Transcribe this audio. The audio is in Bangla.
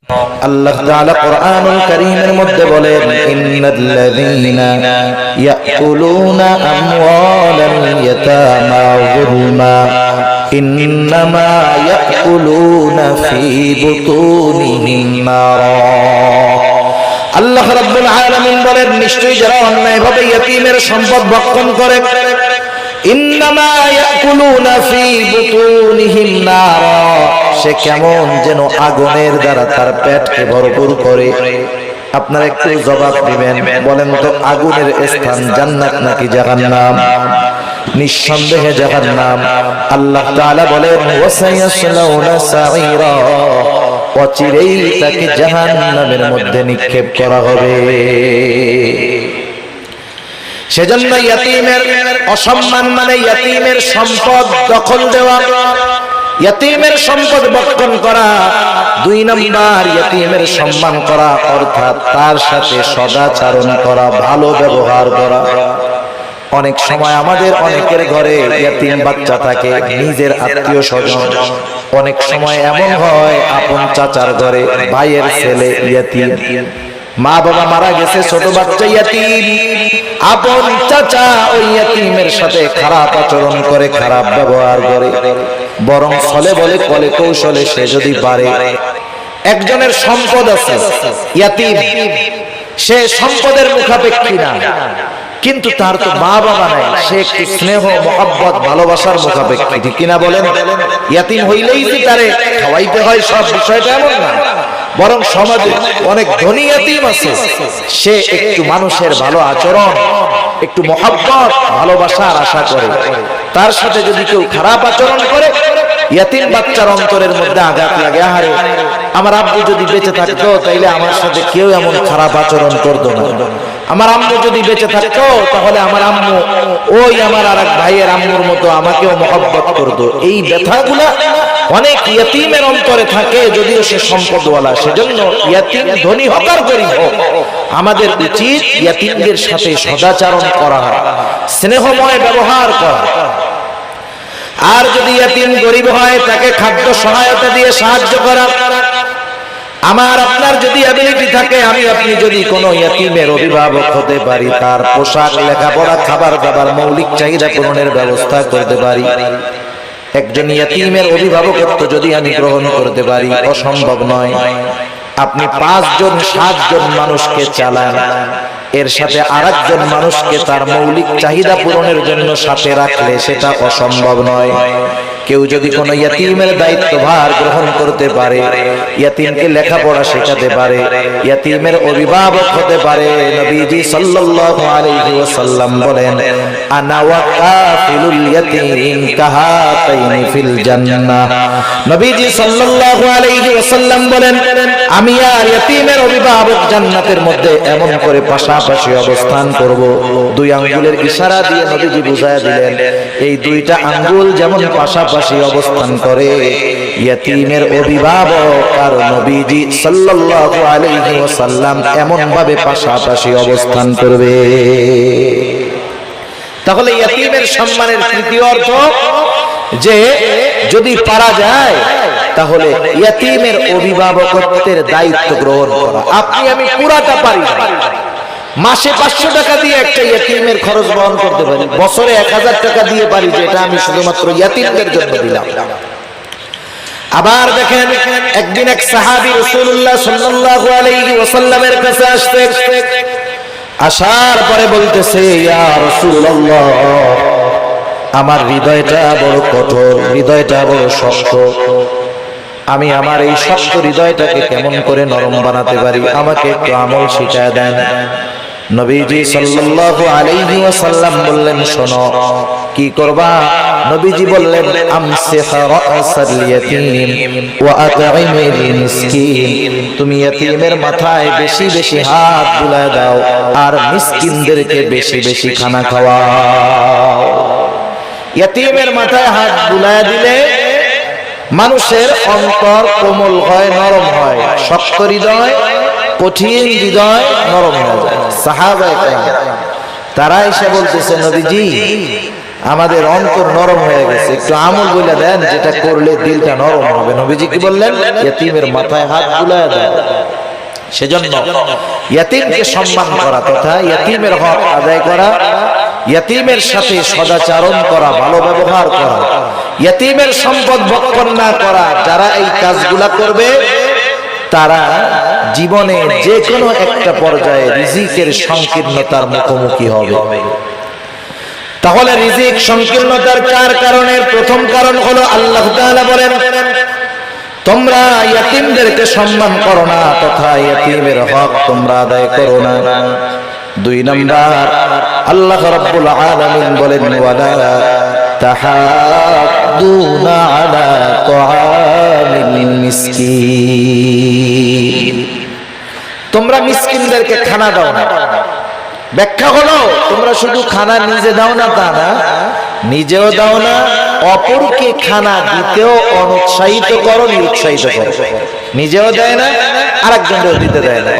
আল্লাহ তাআলা কোরআনুল কারীমের মধ্যে বলেন ইন্নাল্লাযীনা ইয়াকুলুনা আমওয়ালাল ইয়াতামা যুলমা ইন্নামা ইয়াকুলুনা ফী বুতুনিহিম নারা। আল্লাহ রাব্বুল আলামিন বলেন নিশ্চয়ই যারা অন্যায়ভাবে ইয়তীমের সম্পদ ভক্ষণ করে ইন্নামা ইয়াকুলুনা ফী বুতুনিহিম নারা, সে কেমন যেন আগুনের দ্বারা তার পেটকে ভরপুর করে। আপনারা একটু জবাব দিবেন, বলেন তো আগুনের স্থান জান্নাত নাকি জাহান্নাম? নিঃসন্দেহে জাহান্নাম। আল্লাহ তাআলা বলেন ওয়াসায়াসলাউনা সাঈরা, অচিরেই তাকে জাহান্নামের মধ্যে নিক্ষেপ করা হবে। সেজন্য ইয়তীমের অসম্মান মানে ইয়তীমের সম্পদ দখল দেওয়া, ইয়তীমের সম্পদ ভক্ষণ করা। 2 নাম্বার ইয়তীমের সম্মান করা, অর্থাৎ তার সাথে সদাচরণ করা, ভালো ব্যবহার করা। অনেক সময় আমাদের অনেকের ঘরে ইয়তীম বাচ্চা থাকে, নিজের আত্মীয় স্বজন। অনেক সময় এমন হয় আপন চাচার ঘরে ভাইয়ের ছেলে ইয়তীম, মা বাবা মারা গেছে, ছোট বাচ্চা ইয়তীম। আপন চাচা ওই ইয়তীমের সাথে খারাপ আচরণ করে, খারাপ ব্যবহার করে। বরং ফলে বলে কলে কৌশলে সে যদি পারে, একজনের সম্পদ আছে ইয়তীম, সে সম্পদের মুখাপেক্ষী না, কিন্তু তার তো মা বাবা নাই, সে একটু স্নেহ মহব্বত ভালোবাসার মুখাপেক্ষী, ঠিক কিনা বলেন? ইয়তীম হইলেই যে তারে খাওয়াইতে হয় সব বিষয়টা এমন না, বরং সমাজে অনেক ধনী ইয়তীম আছে, সে একটু মানুষের ভালো আচরণ, একটু মহব্বত ভালোবাসার আশা করে। তার সাথে যদি কেউ খারাপ আচরণ করে, ইয়তীম বাচ্চার অন্তরের মধ্যে আঘাত লাগে। আহারে, আমার আব্বু যদি বেঁচে থাকতো তাইলে আমার সাথে কেউ এমন খারাপ আচরণ করতো না। আমার আম্মু যদি বেঁচে থাকতো তাহলে আমার আম্মু ওই আমার আরেক ভাইয়ের আম্মুর মতো আমাকেও মহব্বত করতো। এই ব্যথাগুলা অনেক ইয়তীমের অন্তরে থাকে, যদিও সে সম্পদওয়ালা। সেজন্য ইয়তীম ধনী হোক আর গরীব হোক, আমাদের উচিত ইয়তীমদের সাথে সদাচরণ করা, স্নেহময় ব্যবহার করা। আর যদি ইয়তীম গরীব হয়, তাকে খাদ্য সহায়তা দিয়ে সাহায্য করা। আমার আপনার যদি অ্যাবিলিটি থাকে, আমি আপনি যদি কোনো ইয়তীমের অভিভাবক হতে পারি, তার পোশাক, লেখাপড়া, খাবার দাবার, মৌলিক চাহিদা পূরণের ব্যবস্থা করতে পারি, একজন ইয়তীমের অভিভাবকত্ব যদি আমি গ্রহণ করতে পারি, অসম্ভব নয়। আপনি 5 জন 7 জন মানুষকে চালান, এর সাথে আরেকজন মানুষকে তার মৌলিক চাহিদা পূরণের জন্য সাথে রাখলে সেটা অসম্ভব নয়। কেউ যদি কোনো ইয়তীমের দায়িত্বভার গ্রহণ করতে পারে, ইয়তীমকে লেখাপড়া শেখাতে পারে, ইয়তীমের অভিভাবক হতে পারে, নবীজি সাল্লাল্লাহু আলাইহি ওয়াসাল্লাম বলেন আনা ওয়া কাফিলুল ইয়তীম কাহাতাইনি ফিল জান্নাহ। নবীজি সাল্লাল্লাহু আলাইহি ওয়াসাল্লাম বলেন আমি আর ইয়তীমের অভিভাবক জান্নাতের মধ্যে এমন করে পাশাপাশি অবস্থান করব। 2 আঙ্গুলের ইশারা দিয়ে নবীজি বুঝায়া দিলেন, এই 2টা আঙ্গুল যেমন পাশাপাশি অবস্থান করে, ইয়তীমের অভিভাবক আর নবীজি সাল্লাল্লাহু আলাইহি ওয়াসাল্লাম এমন ভাবে পাশাপাশি অবস্থান করবে। তাহলে ইয়তীমের সম্মানের তৃতীয় অর্থ যে যদি পারা যায় তাহলে ইয়তীমের অভিভাবকত্বের দায়িত্ব গ্রহণ করা। আপনি আমি পুরাটা পারি না, মাসে 500 টাকা দিয়ে একটা ইয়তীমের খরচ বহন করতে পারি, বছরে 1000 টাকা দিয়ে পারি যে এটা আমি শুধুমাত্র ইয়তীমদের জন্য দিলাম। আবার দেখেন, একদিন এক সাহাবী রাসূলুল্লাহ সাল্লাল্লাহু আলাইহি ওয়াসাল্লামের কাছে আসছে, আসার পরে বলতেছে ইয়া রাসূলুল্লাহ, আমার হৃদয়টা বড় কঠোর, হৃদয়টা বড় শক্ত, আমি আমার এই শক্ত হৃদয়টাকে কেমন করে নরম বানাতে পারি, আমাকে একটু আমল শিখিয়ে দেন। নবীজি সাল্লাল্লাহু আলাইহি ওয়াসাল্লাম বললেন শোনো কি করবা। নবীজি বললেন আমসিহ রাসাল ইয়াতীম ওয়া আত'ইমিল মিসকিন, তুমি ইয়তীমের মাথায় বেশি বেশি হাত বুলায় দাও আর মিসকিনদেরকে বেশি বেশি খানা খাওয়াও। ইয়তীমের মাথায় হাত বুলায় দিলে মানুষের অন্তর কোমল হয়, নরম হয়, শক্ত হৃদয়, কঠিন হৃদয় নরম হয়ে যায়। সাহাবায়ে কেরাম তারা এসে বলতেছে নবীজি আমাদের অন্তর নরম হয়ে গেছে, একটু আমল বলে দেন যেটা করলে দিলটা নরম হবে। নবীজি কি বললেন? ইতিমের মাথায় হাত বুলায় দেন। সেজন্য ইতিমকে সম্মান করা তথা ইতিমের হক আদায় করা, ইতিমের সাথে সদাচরণ করা, ভালো ব্যবহার করা, ইতিমের সম্পদ ভক্ষণ না করা, যারা এই কাজগুলা করবে তারা জীবনে যে কোনো একটা পর্যায়ে রিজিকের সংকীর্ণতার মুখোমুখি হবে। তাহলে রিজিক সংকীর্ণতার চার কারণের প্রথম কারণ হলো আল্লাহ তাআলা বলেন তোমরা ইতিমদেরকে সম্মান করো না তথা ইতিমের হক তোমরা আদায় করো না। দুই নাম্বার আল্লাহ রাব্বুল আলামিন বলেন ওয়ালা তাহাদ্দুনা আলা তুআমিল মিসকিন, তোমরা মিসকিনদেরকে খানা দাও না। ব্যাখ্যা হলো তোমরা শুধু খানা নিজে দাও না তা না, নিজেও দাও না, অপরকে খানা দিতেও অনুৎসাহিত করো, নিরুৎসাহিত করো। নিজেও দেয় না, আরেকজনকেও দিতে দেয় না।